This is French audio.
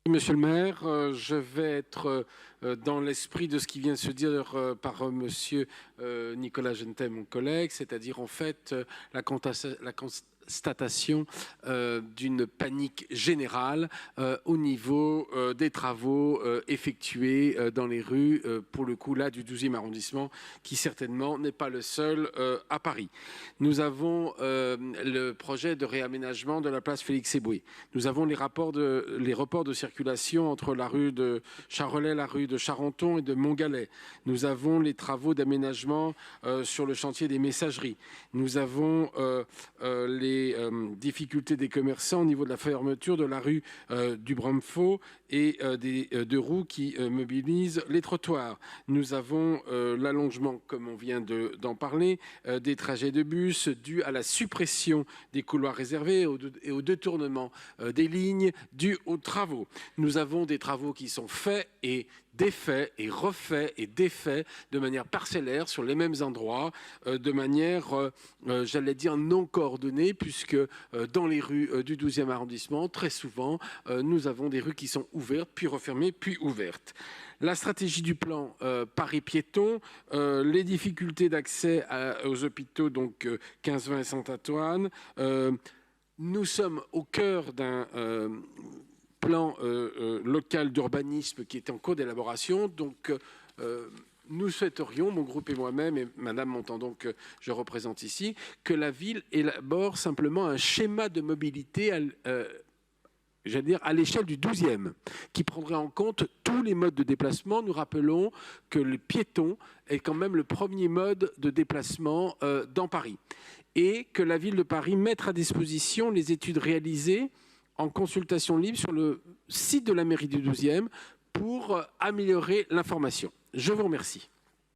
Monsieur le maire, je vais être dans l'esprit de ce qui vient de se dire par monsieur Nicolas Gentet, mon collègue, c'est-à-dire en fait la constatation d'une panique générale au niveau des travaux effectués dans les rues, pour le coup là du 12e arrondissement, qui certainement n'est pas le seul à Paris. Nous avons le projet de réaménagement de la place Félix-Éboué. Nous avons les reports de circulation entre la rue de Charolais, la rue de Charenton et de Montgalais. Nous avons les travaux d'aménagement sur le chantier des messageries. Nous avons les difficultés des commerçants au niveau de la fermeture de la rue du Bromfaux et des deux roues qui mobilisent les trottoirs. Nous avons l'allongement, comme on vient d'en parler, des trajets de bus dû à la suppression des couloirs réservés et au détournement des lignes dû aux travaux. Nous avons des travaux qui sont faits et défaits et refaits et défaits de manière parcellaire sur les mêmes endroits, de manière, j'allais dire, non coordonnée, puisque dans les rues du 12e arrondissement, très souvent, nous avons des rues qui sont ouvertes, puis refermées, puis ouvertes. La stratégie du plan Paris piéton, les difficultés d'accès aux hôpitaux, donc 15-20 et Saint-Antoine. Nous sommes au cœur d'un plan local d'urbanisme qui est en cours d'élaboration. Donc, nous souhaiterions, mon groupe et moi-même, et Madame Montandon que je représente ici, que la ville élabore simplement un schéma de mobilité j'allais dire, à l'échelle du 12e, qui prendrait en compte tous les modes de déplacement. Nous rappelons que le piéton est quand même le premier mode de déplacement dans Paris. Et que la ville de Paris mette à disposition les études réalisées en consultation libre sur le site de la mairie du 12e pour améliorer l'information. Je vous remercie.